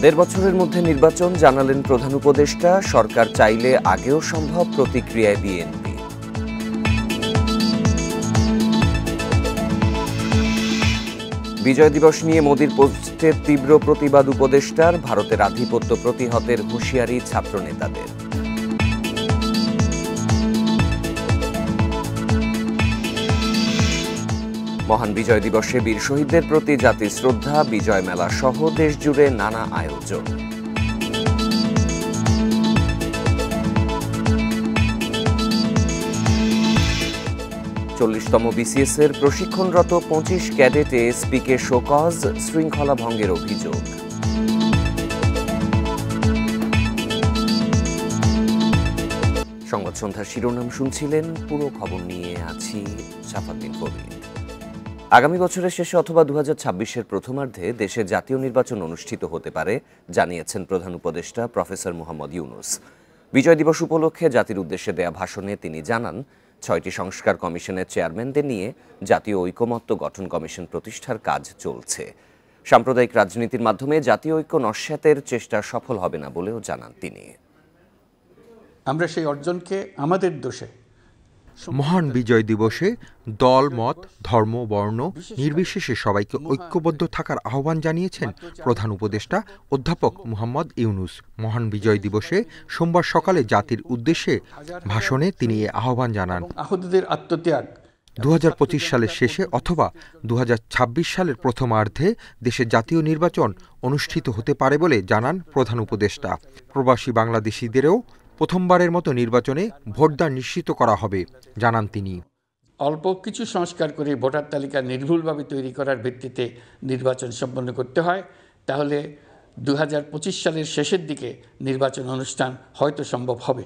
দেড় বছরের মধ্যে নির্বাচন জানালেন প্রধান উপদেষ্টা। সরকার চাইলে আগেও সম্ভব, প্রতিক্রিয়ায় বিএনপি। বিজয় দিবস নিয়ে মোদির পোস্টের তীব্র প্রতিবাদ উপদেষ্টার। ভারতের আধিপত্য প্রতিহতের হুঁশিয়ারি ছাত্রনেতাদের। মহান বিজয় দিবসে বীর শহীদদের প্রতি জাতির শ্রদ্ধা। বিজয় মেলা সহ দেশ জুড়ে নানা আয়োজন। চল্লিশতম বিসিএস এর প্রশিক্ষণরত 25 ক্যাডেট এএসপিকে শোকজ, শৃঙ্খলা ভঙ্গের অভিযোগ। সংবাদ সন্ধ্যার শিরোনাম শুনছিলেন, পুরো খবর নিয়ে আছি সাফাদ্দিন কবির। আগামী বছরের শেষে অথবা 2026-এর প্রথমার্ধে দেশে জাতীয় নির্বাচন অনুষ্ঠিত হতে পারে জানিয়েছেন প্রধান উপদেষ্টা প্রফেসর মোহাম্মদ ইউনূস। বিজয় দিবস উপলক্ষে জাতির উদ্দেশ্যে দেয়া ভাষণে তিনি জানান, 6টি সংস্কার কমিশনের চেয়ারম্যানদের নিয়ে জাতীয় ঐকমত্য গঠন কমিশন প্রতিষ্ঠার কাজ চলছে। সাম্প্রদায়িক রাজনীতির মাধ্যমে জাতীয় ঐক্য নস্যাতের চেষ্টা সফল হবে না বলেও জানান তিনি। আমরা সেই অর্জনকে আমাদের দোষে মহান বিজয় দিবসে দল, মত, ধর্ম, বর্ণ নির্বিশেষে সবাইকে ঐক্যবদ্ধ থাকার আহ্বান জানিয়েছেন প্রধান উপদেষ্টা অধ্যাপক মোহাম্মদ ইউনূস। মহান বিজয় দিবসে সোমবার সকালে জাতির উদ্দেশ্যে ভাষণে তিনি এ আহ্বান জানান। আহতদের আত্মত্যাগ 2025 সালের শেষে অথবা 2026 সালের প্রথমার্ধে দেশে জাতীয় নির্বাচন অনুষ্ঠিত হতে পারে বলে জানান প্রধান উপদেষ্টা। প্রবাসী বাংলাদেশিদেরও প্রথমবারের মতো নির্বাচনে ভোটদান নিশ্চিত করা হবে জানান তিনি। অল্প কিছু সংস্কার করে ভোটার তালিকা নির্ভুলভাবে তৈরি করার ভিত্তিতে নির্বাচন সম্পন্ন করতে হয়, তাহলে 2025 সালের শেষের দিকে নির্বাচন অনুষ্ঠান হয়তো সম্ভব হবে।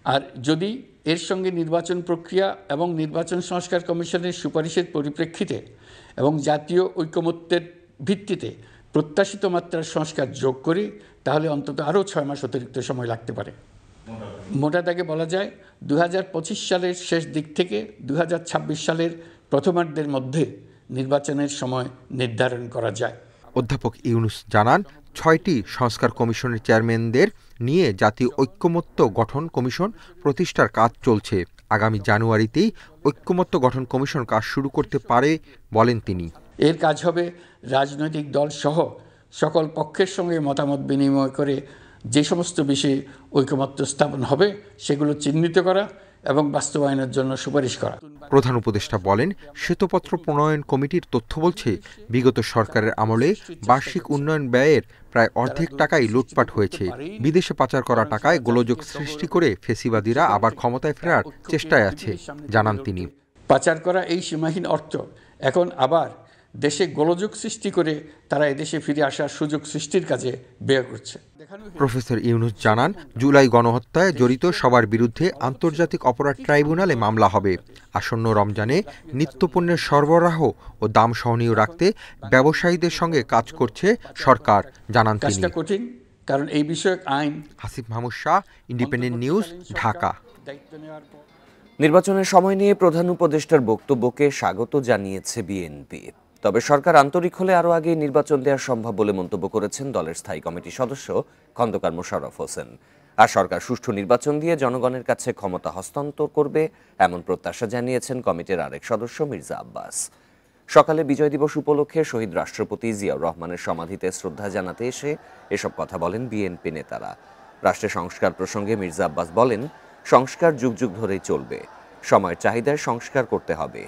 আর যদি এর সঙ্গে নির্বাচন প্রক্রিয়া এবং নির্বাচন সংস্কার কমিশনের সুপারিশের পরিপ্রেক্ষিতে এবং জাতীয় ঐকমত্যের ভিত্তিতে প্রত্যাশিত মাত্রার সংস্কার যোগ করি, তাহলে অন্তত আরও 6 মাস অতিরিক্ত সময় লাগতে পারে। মোটা দাগে বলা যায় 2025 সালের শেষ দিক থেকে 2026 সালের প্রথমার্ধের মধ্যে নির্বাচনের সময় নির্ধারণ করা যায়। অধ্যাপক ইউনূস জানান, 6টি সংস্কার কমিশনের চেয়ারম্যানদের নিয়ে জাতীয় ঐকমত্য গঠন কমিশন প্রতিষ্ঠার কাজ চলছে। আগামী জানুয়ারিতেই ঐকমত্য গঠন কমিশন কাজ শুরু করতে পারে বলেন তিনি। এর কাজ হবে রাজনৈতিক দল সহ সকল পক্ষের সঙ্গে মতামত বিনিময় করে যে সমস্ত বিষয়ে ঐকমত্য স্থাপন হবে সেগুলো চিহ্নিত করা এবং বাস্তবায়নের জন্য সুপারিশ করা। প্রধান উপদেষ্টা বলেন, শ্বেতপত্র প্রণয়ন কমিটির তথ্য বলছে, বিগত সরকারের আমলে বার্ষিক উন্নয়ন ব্যয়ের প্রায় অর্ধেক টাকাই লুটপাট হয়েছে। বিদেশে পাচার করা টাকায় গোলযোগ সৃষ্টি করে ফেসিবাদীরা আবার ক্ষমতায় ফেরার চেষ্টায় আছে জানান তিনি। পাচার করা এই সীমাহীন অর্থ এখন আবার দেশে গোলযোগ সৃষ্টি করে তারা এদেশে ফিরে আসার সুযোগ সৃষ্টির কাজে ব্যয় করছে। প্রফেসর ইউনূস জানান, জুলাই গণহত্যায় জড়িত সবার বিরুদ্ধে আন্তর্জাতিক অপরাধ ট্রাইব্যুনালে মামলা হবে। আসন্ন রমজানে নিত্যপণ্যের সরবরাহ ও দাম সহনীয় রাখতে ব্যবসায়ীদের সঙ্গে কাজ করছে সরকার জানান তিনি। কঠিন, কারণ এই বিষয়ক আইন। Hasif Mahmud Shah, independent news, Dhaka. নির্বাচনের সময় নিয়ে প্রধান উপদেষ্টার বক্তব্যকে স্বাগত জানিয়েছে বিএনপি। তবে সরকার আন্তরিক হলে আরও আগে নির্বাচন দেওয়া সম্ভব বলে মন্তব্য করেছেন দলের স্থায়ী কমিটির সদস্য খন্দকার মোশাররফ হোসেন। আর সরকার সুষ্ঠু নির্বাচন দিয়ে জনগণের কাছে ক্ষমতা হস্তান্তর করবে এমন প্রত্যাশা জানিয়েছেন কমিটির আরেক সদস্য মির্জা আব্বাস। সকালে বিজয় দিবস উপলক্ষে শহীদ রাষ্ট্রপতি জিয়াউর রহমানের সমাধিতে শ্রদ্ধা জানাতে এসে এসব কথা বলেন বিএনপি নেতারা। রাষ্ট্রের সংস্কার প্রসঙ্গে মির্জা আব্বাস বলেন, সংস্কার যুগ যুগ ধরেই চলবে, সময়ের চাহিদায় সংস্কার করতে হবে।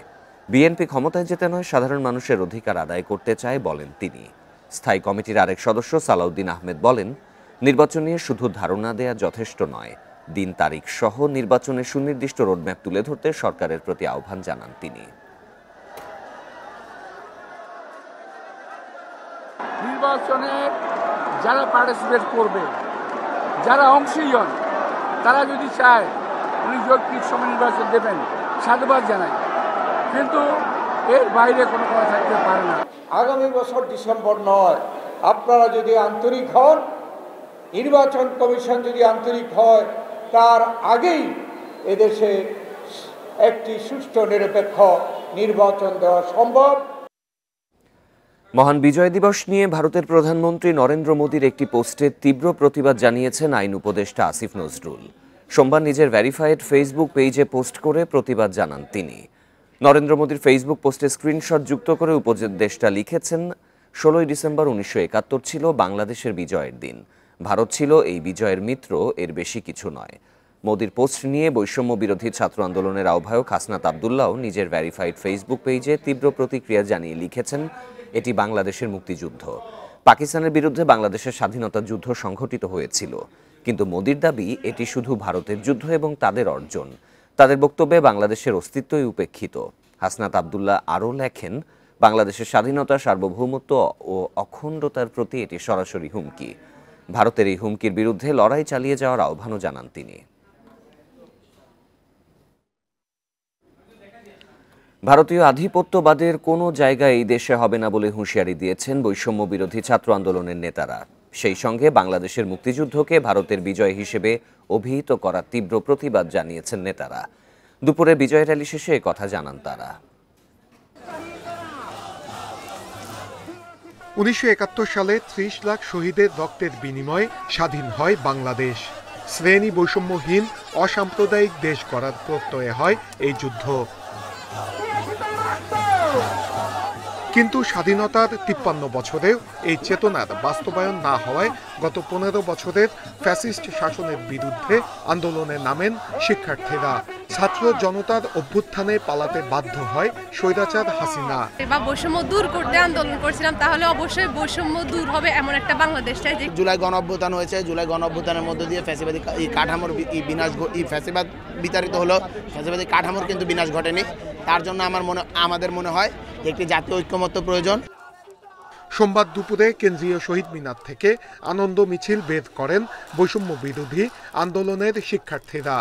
বিএনপি ক্ষমতায় যেতে নয়, সাধারণ মানুষের অধিকার আদায় করতে চায় বলেন তিনি। স্থায়ী কমিটির আরেক সদস্য সালাউদ্দিন আহমেদ বলেন, নির্বাচন নিয়ে শুধু ধারণা দেয়া যথেষ্ট নয়, দিন তারিখ সহ নির্বাচনের সুনির্দিষ্ট রোডম্যাপ তুলে ধরতে সরকারের প্রতি আহ্বান জানান তিনি। নির্বাচনে যারা পার্টিসিপেট করবে, যারা অংশী হন, তারা যদি চায় উনি যৌক্তিক সময় নির্বাচন দেবেন, সাধুবাদ জানায়, কিন্তু এর বাইরে কোনো কথা থাকতে পারে না। আগামী বছর ডিসেম্বর নয়, আপনারা যদি আন্তরিক হন, নির্বাচন কমিশন যদি আন্তরিক হয়, তার আগেই এদেশে একটি সুষ্ঠু নিরপেক্ষ নির্বাচন দেওয়া সম্ভব। মহান বিজয় দিবস নিয়ে ভারতের প্রধানমন্ত্রী নরেন্দ্র মোদীর একটি পোস্টে তীব্র প্রতিবাদ জানিয়েছেন আইন উপদেষ্টা আসিফ নজরুল। সোমবার নিজের ভেরিফাইড ফেসবুক পেজে পোস্ট করে প্রতিবাদ জানান তিনি। নরেন্দ্র মোদীর ফেসবুক পোস্টে স্ক্রিনশট যুক্ত করে উপদেষ্টা লিখেছেন, 16ই ডিসেম্বর 1971 ছিল বাংলাদেশের বিজয়ের দিন। ভারত ছিল এই বিজয়ের মিত্র, এর বেশি কিছু নয়। মোদীর পোস্ট নিয়ে বৈষম্য বিরোধী ছাত্র আন্দোলনের আহ্বায়ক হাসনাত আবদুল্লাহ নিজের ভেরিফাইড ফেসবুক পেজে তীব্র প্রতিক্রিয়া জানিয়ে লিখেছেন, এটি বাংলাদেশের মুক্তিযুদ্ধ। পাকিস্তানের বিরুদ্ধে বাংলাদেশের স্বাধীনতা যুদ্ধ সংঘটিত হয়েছিল, কিন্তু মোদির দাবি এটি শুধু ভারতের যুদ্ধ এবং তাদের অর্জন। তাদের বক্তব্যে বাংলাদেশের অস্তিত্বই উপেক্ষিত। হাসনাত আবদুল্লাহ আরও লেখেন, বাংলাদেশের স্বাধীনতা, সার্বভৌমত্ব ও অখণ্ডতার প্রতি এটি সরাসরি হুমকি। ভারতের এই হুমকির বিরুদ্ধে লড়াই চালিয়ে যাওয়ার আহ্বানও জানান তিনি। ভারতীয় আধিপত্যবাদের কোনো জায়গা এই দেশে হবে না বলে হুঁশিয়ারি দিয়েছেন বৈষম্য বিরোধী ছাত্র আন্দোলনের নেতারা। সেই সঙ্গে বাংলাদেশের মুক্তিযুদ্ধকে ভারতের বিজয় হিসেবে অভিহিত করার তীব্র প্রতিবাদ জানিয়েছেন নেতারা। দুপুরে বিজয় র্যালি শেষে কথা জানান তারা। 1971 সালে 30 লাখ শহীদের রক্তের বিনিময়ে স্বাধীন হয় বাংলাদেশ। শ্রেণী বৈষম্যহীন অসাম্প্রদায়িক দেশ গড়ার প্রত্যয়ে হয় এই যুদ্ধ। কিন্তু স্বাধীনতার 53 বছরেও এই চেতনার বাস্তবায়ন না হওয়ায় গত 15 বছরের ফ্যাসিস্ট শাসনের বিরুদ্ধে আন্দোলনে নামেন শিক্ষার্থীরা। ছাত্র জনতার অভ্যুত্থানে পালাতে বাধ্য হয় স্বৈরাচার হাসিনা। বৈষম্য দূর করতে আন্দোলন করছিলাম, তাহলে অবশ্যই বৈষম্য দূর হবে এমন একটা বাংলাদেশ চাই। জুলাই গণঅভ্যুত্থান হয়েছে, জুলাই গণঅভ্যুত্থানের মধ্য দিয়ে ফ্যাসিবাদী কাঠামোর বিনাশ, ফ্যাসিবাদ বিতাড়িত হলো, ফ্যাসিবাদী কাঠামোর কিন্তু বিনাশ ঘটেনি। তার জন্য আমাদের মনে হয় একটি জাতীয় ঐক্যমত্য প্রয়োজন। সোমবার দুপুরে কেন্দ্রীয় শহীদ মিনার থেকে আনন্দ মিছিল বের করেন বৈষম্য বিরোধী আন্দোলনের শিক্ষার্থীরা।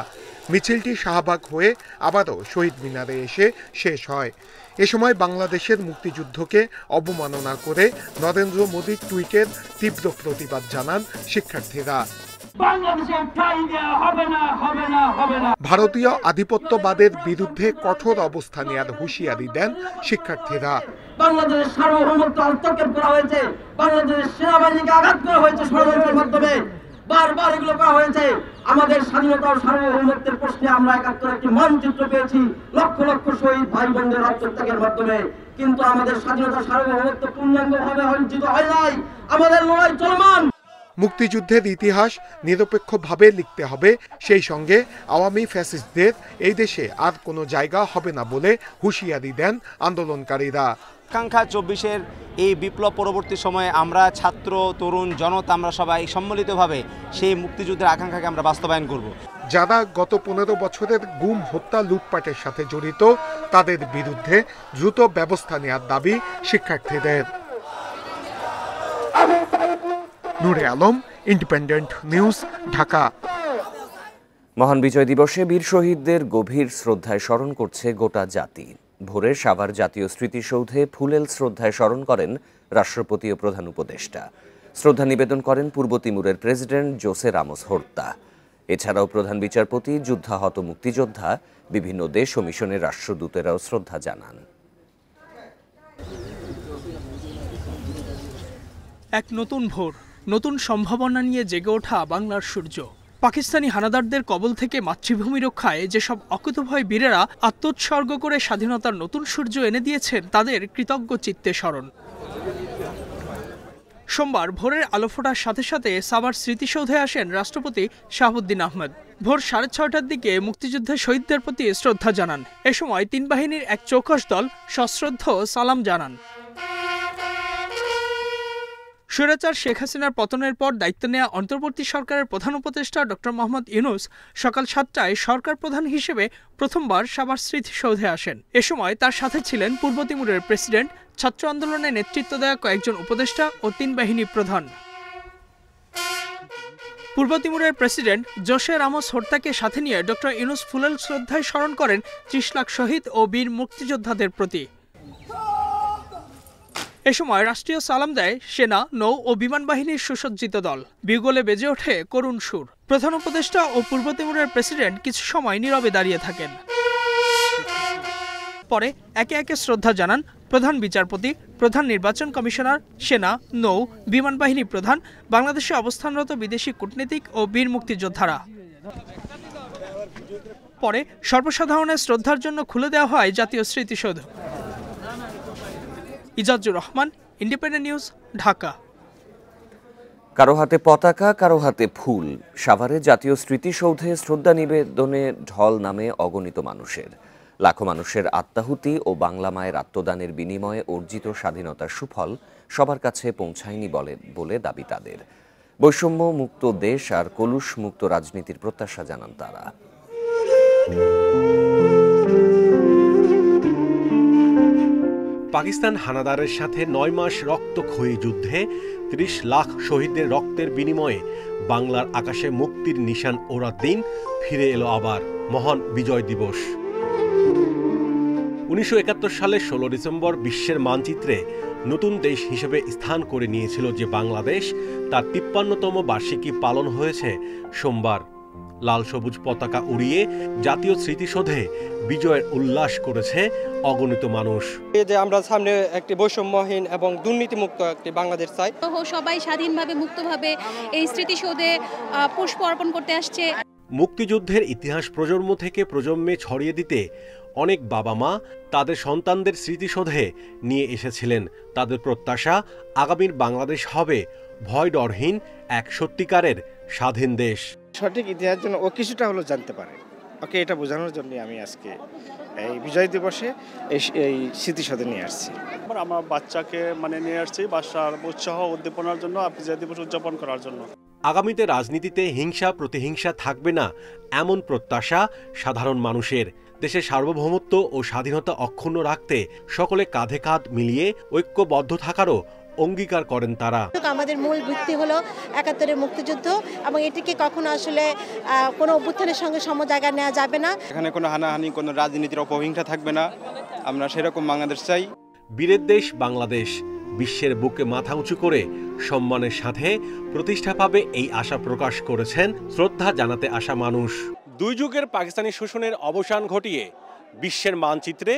মিছিলটি শাহবাগ হয়ে আবারও শহীদ মিনারে এসে শেষ হয়। এ সময় বাংলাদেশের মুক্তিযুদ্ধকে অবমাননা করে নরেন্দ্র মোদীর টুইটের তীব্র প্রতিবাদ জানান শিক্ষার্থীরা। ভারতীয় আধিপত্যবাদের বিরুদ্ধে কঠোর অবস্থান নেওয়ার হুঁশিয়ারি দেন শিক্ষার্থীরা। বাংলাদেশের সার্বভৌমত্ব হস্তক্ষেপ করা হয়েছে, বাংলাদেশের সেনাবাহিনীকে আঘাত করা হয়েছে ষড়যন্ত্রের মাধ্যমে, বারবার এগুলো করা হয়েছে। আমাদের স্বাধীনতা ও সার্বভৌমত্বের প্রশ্নে আমরা 71 একটি মানচিত্র পেয়েছি, লক্ষ লক্ষ শহীদ ভাই বোনদের রক্তত্যাগের মাধ্যমে। কিন্তু আমাদের স্বাধীনতা সার্বভৌমত্ব পূর্ণাঙ্গভাবে অর্জিত হয় নাই। আমাদের লড়াই চলমান। মুক্তিযুদ্ধের ইতিহাস নিরপেক্ষভাবে লিখতে হবে, সেই সঙ্গে আওয়ামী ফ্যাসিস্টদের এই দেশে আর কোনো জায়গা হবে না বলে হুঁশিয়ারি দেন আন্দোলনকারীরা। আকাঙ্ক্ষা 24-এর এই বিপ্লব পরবর্তী সময়ে আমরা ছাত্র, তরুণ, জনতা, আমরা সবাই সম্মিলিতভাবে সেই মুক্তিযুদ্ধের আকাঙ্ক্ষাকে আমরা বাস্তবায়ন করব। যারা গত 15 বছরের গুম, হত্যা, লুটপাটের সাথে জড়িত, তাদের বিরুদ্ধে দ্রুত ব্যবস্থা নেওয়ার দাবি শিক্ষার্থীদের। নূরে আলম, ইন্ডিপেন্ডেন্ট নিউজ, ঢাকা। মহান বিজয় দিবসে বীর শহীদদের গভীর শ্রদ্ধায় স্মরণ করছে গোটা জাতি। ভোরে সাভার জাতীয় স্মৃতিসৌধে ফুলেল শ্রদ্ধায় স্মরণ করেন রাষ্ট্রপতি ও প্রধান উপদেষ্টা। শ্রদ্ধা নিবেদন করেন পূর্ব তিমুরের প্রেসিডেন্ট জোসে রামোস হোর্তা। এছাড়াও প্রধান বিচারপতি, যুদ্ধাহত মুক্তিযোদ্ধা, বিভিন্ন দেশ ও মিশনের রাষ্ট্রদূতেরাও শ্রদ্ধা জানান। এক নতুন ভোর, নতুন সম্ভাবনা নিয়ে জেগে ওঠা বাংলার সূর্য। পাকিস্তানি হানাদারদের কবল থেকে মাতৃভূমি রক্ষায় যেসব অকুতভয় বীরেরা আত্মোৎসর্গ করে স্বাধীনতার নতুন সূর্য এনে দিয়েছেন, তাদের কৃতজ্ঞ চিত্তে স্মরণ। সোমবার ভোরের আলো ফোটার সাথে সাথে সাভার স্মৃতিসৌধে আসেন রাষ্ট্রপতি শাহাবুদ্দিন আহমেদ। ভোর 6:30টার দিকে মুক্তিযুদ্ধের শহীদদের প্রতি শ্রদ্ধা জানান। এ সময় 3 বাহিনীর এক চৌকস দল সশ্রদ্ধ সালাম জানান। স্বৈরাচার শেখ হাসিনার পতনের পর দায়িত্ব নেওয়া অন্তর্বর্তী সরকারের প্রধান উপদেষ্টা ডক্টর মোহাম্মদ ইউনূস সকাল 7টায় সরকার প্রধান হিসেবে প্রথমবার সাভার স্মৃতিসৌধে আসেন। এ সময় তার সাথে ছিলেন পূর্ব তিমুরের প্রেসিডেন্ট, ছাত্র আন্দোলনে নেতৃত্ব দেওয়া কয়েকজন উপদেষ্টা ও 3 বাহিনী প্রধান। পূর্ব তিমুরের প্রেসিডেন্ট জোসে রামোস হোর্তাকে সাথে নিয়ে ডক্টর ইউনূস ফুলেল শ্রদ্ধায় স্মরণ করেন 30 লাখ শহীদ ও বীর মুক্তিযোদ্ধাদের প্রতি। এ সময় রাষ্ট্রীয় সালাম দেয় সেনা, নৌ ও বিমান বাহিনীর সুসজ্জিত দল। বিউগলে বেজে ওঠে করুণ সুর। প্রধান উপদেষ্টা ও পূর্ব তিমুরের প্রেসিডেন্ট কিছু সময় নীরবে দাঁড়িয়ে থাকেন। পরে একে একে শ্রদ্ধা জানান প্রধান বিচারপতি, প্রধান নির্বাচন কমিশনার, সেনা, নৌ, বিমান বাহিনী প্রধান, বাংলাদেশে অবস্থানরত বিদেশি কূটনীতিক ও বীর মুক্তিযোদ্ধারা। পরে সর্বসাধারণের শ্রদ্ধার জন্য খুলে দেওয়া হয় জাতীয় স্মৃতিসৌধ। Ijazur Rahman, independent news, Dhaka. কারো হাতে পতাকা, কারো হাতে ফুল। সাভারে জাতীয় স্মৃতিসৌধে শ্রদ্ধা নিবেদনে ঢল নামে অগণিত মানুষের। লাখো মানুষের আত্মাহুতি ও বাংলা মায়ের আত্মদানের বিনিময়ে অর্জিত স্বাধীনতার সুফল সবার কাছে পৌঁছায়নি বলে দাবি তাদের। বৈষম্য মুক্ত দেশ আর কলুষ মুক্ত রাজনীতির প্রত্যাশা জানান তারা। পাকিস্তান হানাদারের সাথে 9 মাস রক্তক্ষয়ী যুদ্ধে 30 লাখ শহীদদের রক্তের বিনিময়ে বাংলার আকাশে মুক্তির নিশান ওড়ার দিন ফিরে এলো আবার মহান বিজয় দিবস। 1971 সালের 16 ডিসেম্বর বিশ্বের মানচিত্রে নতুন দেশ হিসেবে স্থান করে নিয়েছিল যে বাংলাদেশ, তার 53তম বার্ষিকী পালন হয়েছে সোমবার। লাল সবুজ পতাকা উড়িয়ে জাতীয় স্মৃতিসৌধে বিজয়ের উল্লাস করেছে অগণিত মানুষ। এই যে আমরা সামনে একটি বৈষম্যহীন এবং দুর্নীতিমুক্ত একটি বাংলাদেশ চাই। সবাই স্বাধীনভাবে মুক্তভাবে এই স্মৃতিসৌধে পুষ্প অর্পণ করতে আসছে। মুক্তিযুদ্ধের ইতিহাস প্রজন্ম থেকে প্রজন্মে ছড়িয়ে দিতে অনেক বাবা মা তাদের সন্তানদের স্মৃতিসৌধে নিয়ে এসেছিলেন। তাদের প্রত্যাশা আগামীর বাংলাদেশ হবে ভয় ডরহীন এক সত্যিকারের স্বাধীন দেশ। সঠিক ইতিহাস যেন ও কিছুটা হলো জানতে পারে, ওকে এটা বোঝানোর জন্য আমি আজকে এই বিজয় দিবসে এই স্মৃতিসৌধে নিয়ে আসছি। আমার বাচ্চাকে নিয়ে আসছি বাসার উৎসাহ উদ্দীপনার জন্য, বিজয় দিবস উদযাপন করার জন্য। আগামীতে রাজনীতিতে হিংসা প্রতিহিংসা থাকবে না, এমন প্রত্যাশা সাধারণ মানুষের। দেশের সার্বভৌমত্ব ও স্বাধীনতা অক্ষুণ্ণ রাখতে সকলে কাঁধে কাঁধ মিলিয়ে ঐক্যবদ্ধ থাকারও অঙ্গীকার করেন তারা। আমাদের মূল ভিত্তি হলো 71-এর মুক্তিযুদ্ধ এবং এটিকে কখনো আসলে কোনো অভ্যুত্থানের সঙ্গে সম জায়গা নেওয়া যাবে না। এখানে কোনো হানাহানি, কোনো রাজনীতির অপহিংসা থাকবে না। আমরা সেরকম বাংলাদেশ চাই। বীরের দেশ বাংলাদেশ বিশ্বের বুকে মাথা উঁচু করে সম্মানের সাথে প্রতিষ্ঠা পাবে, এই আশা প্রকাশ করেছেন শ্রদ্ধা জানাতে আসা মানুষ। 2 যুগের পাকিস্তানি শোষণের অবসান ঘটিয়ে বিশ্বের মানচিত্রে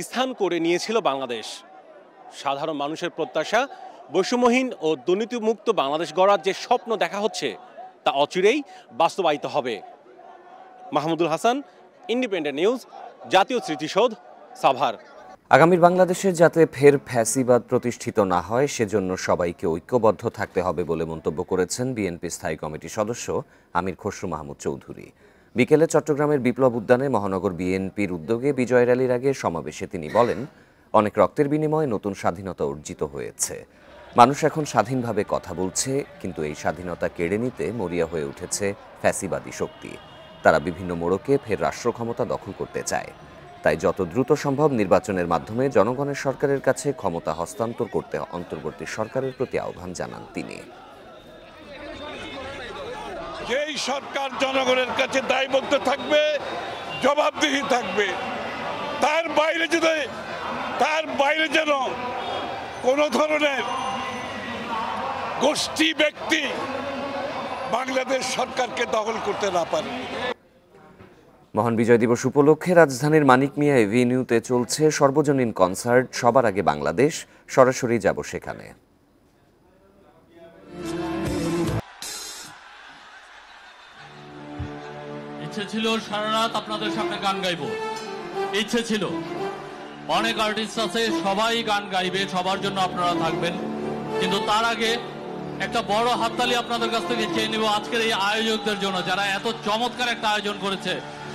স্থান করে নিয়েছিল বাংলাদেশ। সাধারণ মানুষের প্রত্যাশা বৈষম্যহীন ও দুর্নীতিমুক্ত বাংলাদেশ গড়ার যে স্বপ্ন দেখা হচ্ছে তা অচিরেই বাস্তবায়িত হবে। মাহমুদুল হাসান, ইন্ডিপেন্ডেন্ট নিউজ, জাতীয় স্মৃতিসৌধ, সাভার। আগামীর বাংলাদেশে যাতে ফের ফ্যাসিবাদ প্রতিষ্ঠিত না হয় সেজন্য সবাইকে ঐক্যবদ্ধ থাকতে হবে বলে মন্তব্য করেছেন বিএনপি স্থায়ী কমিটির সদস্য আমির খসরু মাহমুদ চৌধুরী। বিকেলে চট্টগ্রামের বিপ্লব উদ্যানে মহানগর বিএনপির উদ্যোগে বিজয় র্যালির আগে সমাবেশে তিনি বলেন, অনেক রক্তের বিনিময়ে নতুন স্বাধীনতা অর্জিত হয়েছে। মানুষ এখন স্বাধীনভাবে কথা বলছে, কিন্তু এই স্বাধীনতা কেড়ে নিতে মরিয়া হয়ে উঠেছে ফ্যাসিবাদী শক্তি। তারা বিভিন্ন মোড়কে ফের রাষ্ট্র ক্ষমতা দখল করতে চায়। তাই যত দ্রুত সম্ভব নির্বাচনের মাধ্যমে জনগণের সরকারের কাছে ক্ষমতা হস্তান্তর করতে অন্তর্বর্তী সরকারের প্রতি আহ্বান জানান তিনি। যেই সরকার জনগণের কাছে দায়বদ্ধ থাকবে, জবাবদিহি থাকবে, তার বাইরে যেন কোনো ধরনের গোষ্ঠী ব্যক্তি বাংলাদেশ সরকারকে দখল করতে না পারে। মহান বিজয় দিবস উপলক্ষে রাজধানীর মানিক মিয়া এভিনিউতে চলছে সর্বজনীন কনসার্ট সবার আগে বাংলাদেশ। সরাসরি যাব সেখানে। ইচ্ছে ছিল সারা রাত আপনাদের সামনে গান গাইবো, ইচ্ছে ছিল। অনেক আর্টিস্ট আছে, সবাই গান গাইবে, সবার জন্য আপনারা থাকবেন, কিন্তু তার আগে একটা বড় হাততালি আপনাদের কাছ থেকে চেয়ে নিব আজকের এই আয়োজকদের জন্য, যারা এত চমৎকার একটা আয়োজন করেছে।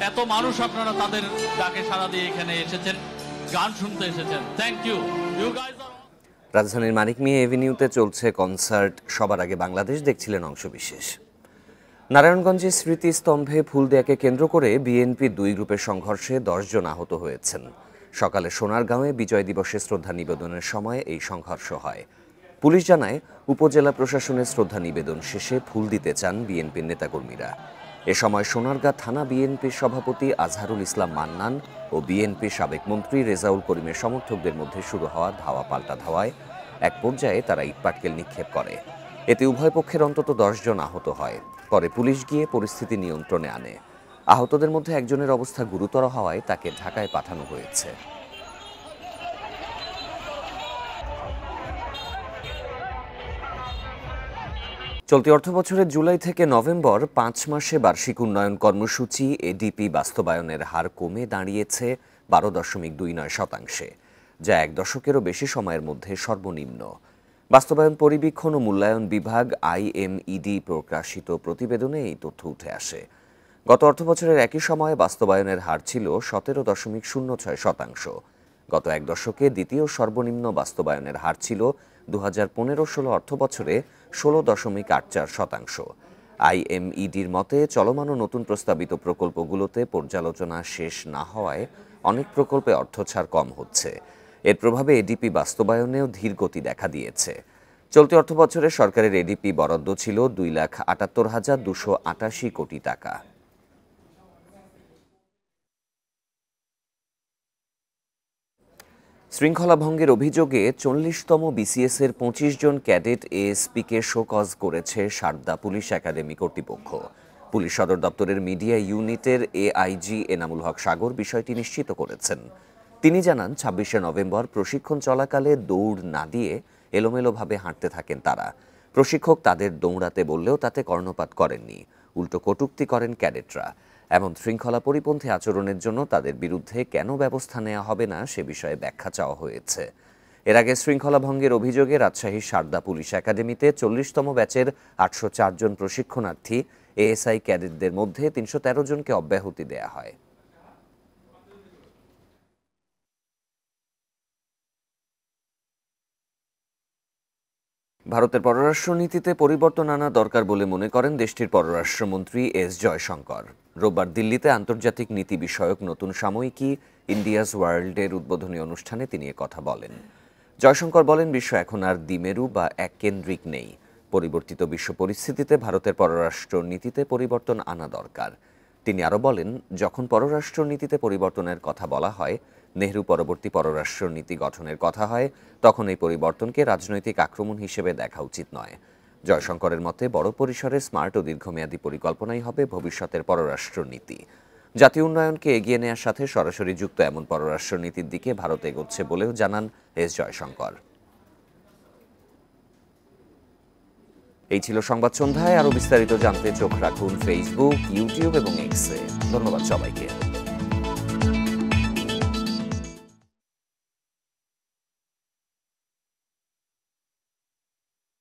এত মানুষ আপনারা তাদের ডাকে সাড়া দিয়ে এখানে এসেছেন, গান শুনতে এসেছেন। Thank you. রাজধানীর মানিক মিয়া এভিনিউতে চলছে কনসার্ট সবার আগে বাংলাদেশ, দেখছিলেন অংশবিশেষ। নারায়ণগঞ্জে স্মৃতিস্তম্ভে ফুল দেয়াকে কেন্দ্র করে বিএনপি 2 গ্রুপের সংঘর্ষে 10 জন আহত হয়েছেন। সকালে সোনারগাঁওয়ে বিজয় দিবসে শ্রদ্ধা নিবেদনের সময় এই সংঘর্ষ হয়। পুলিশ জানায়, উপজেলা প্রশাসনের শ্রদ্ধা নিবেদন শেষে ফুল দিতে চান বিএনপির নেতাকর্মীরা। এ সময় সোনারগাঁ থানা বিএনপির সভাপতি আজহারুল ইসলাম মান্নান ও বিএনপির সাবেক মন্ত্রী রেজাউল করিমের সমর্থকদের মধ্যে শুরু হওয়া ধাওয়া পাল্টা ধাওয়ায় এক পর্যায়ে তারা ইটপাটকেল নিক্ষেপ করে। এতে উভয় পক্ষের অন্তত 10 জন আহত হয়। পরে পুলিশ গিয়ে পরিস্থিতি নিয়ন্ত্রণে আনে। আহতদের মধ্যে একজনের অবস্থা গুরুতর হওয়ায় তাকে ঢাকায় পাঠানো হয়েছে। চলতি অর্থবছরের জুলাই থেকে নভেম্বর 5 মাসে বার্ষিক উন্নয়ন কর্মসূচি এডিপি বাস্তবায়নের হার কমে দাঁড়িয়েছে 12.29%, যা 1 দশকেরও বেশি সময়ের মধ্যে সর্বনিম্ন। বাস্তবায়ন পরিবীক্ষণ ও মূল্যায়ন বিভাগ IMED প্রকাশিত প্রতিবেদনে এই তথ্য উঠে আসে। গত অর্থবছরের একই সময়ে বাস্তবায়নের হার ছিল 17.06%। গত 1 দশকে দ্বিতীয় সর্বনিম্ন বাস্তবায়নের হার ছিল 2015-16 অর্থবছরে 16.84%। IMEDর মতে চলমান ও নতুন প্রস্তাবিত প্রকল্পগুলোতে পর্যালোচনা শেষ না হওয়ায় অনেক প্রকল্পে অর্থছাড় কম হচ্ছে। এর প্রভাবে এডিপি বাস্তবায়নেও ধীরগতি দেখা দিয়েছে। চলতি অর্থবছরে সরকারের এডিপি বরাদ্দ ছিল 2,78,288 কোটি টাকা। শৃঙ্খলা ভঙ্গের অভিযোগে 40তম BCS এর 25 জন ক্যাডেট ASPকে শোকজ করেছে সারদা পুলিশ একাডেমি কর্তৃপক্ষ। পুলিশ সদর দপ্তরের মিডিয়া ইউনিটের AIG এনামুল হক সাগর বিষয়টি নিশ্চিত করেছেন। তিনি জানান, 26শে নভেম্বর প্রশিক্ষণ চলাকালে দৌড় না দিয়ে এলোমেলোভাবে হাঁটতে থাকেন তারা। প্রশিক্ষক তাদের দৌড়াতে বললেও তাতে কর্ণপাত করেননি, উল্টো কটূক্তি করেন ক্যাডেটরা। এমন শৃঙ্খলা পরিপন্থী আচরণের জন্য তাদের বিরুদ্ধে কেন ব্যবস্থা নেওয়া হবে না সে বিষয়ে ব্যাখ্যা চাওয়া হয়েছে। এর আগে শৃঙ্খলা ভঙ্গের অভিযোগে রাজশাহীর সারদা পুলিশ একাডেমিতে 40তম ব্যাচের 804 জন প্রশিক্ষণার্থী ASI ক্যাডেটদের মধ্যে 313 জনকে অব্যাহতি দেয়া হয়। ভারতের পররাষ্ট্রনীতিতে পরিবর্তন আনা দরকার বলে মনে করেন দেশটির পররাষ্ট্রমন্ত্রী S জয়শঙ্কর। রোববার দিল্লিতে আন্তর্জাতিক নীতি বিষয়ক নতুন সাময়িকী ইন্ডিয়াস ওয়ার্ল্ডের উদ্বোধনী অনুষ্ঠানে তিনি কথা বলেন। জয়শঙ্কর বলেন, বিশ্ব এখন আর দ্বিমেরু বা এককেন্দ্রিক নেই। পরিবর্তিত বিশ্ব পরিস্থিতিতে ভারতের পররাষ্ট্র নীতিতে পরিবর্তন আনা দরকার। তিনি আরও বলেন, যখন পররাষ্ট্র নীতিতে পরিবর্তনের কথা বলা হয়, নেহরু পরবর্তী পররাষ্ট্র নীতি গঠনের কথা হয়, তখন এই পরিবর্তনকে রাজনৈতিক আক্রমণ হিসেবে দেখা উচিত নয়। জয়শঙ্করের মতে বড় পরিসরে স্মার্ট ও দীর্ঘমেয়াদী পরিকল্পনাই হবে ভবিষ্যতের পররাষ্ট্র নীতি। জাতীয় উন্নয়নকে এগিয়ে নেওয়ার সাথে সরাসরি যুক্ত এমন পররাষ্ট্র নীতির দিকে ভারত এগোচ্ছে বলেও জানান S জয়শঙ্কর। এই ছিল সংবাদ সন্ধ্যায়। আরও বিস্তারিত জানতে চোখ রাখুন ফেসবুক, ইউটিউব এবং এক্সে। ধন্যবাদ সবাইকে।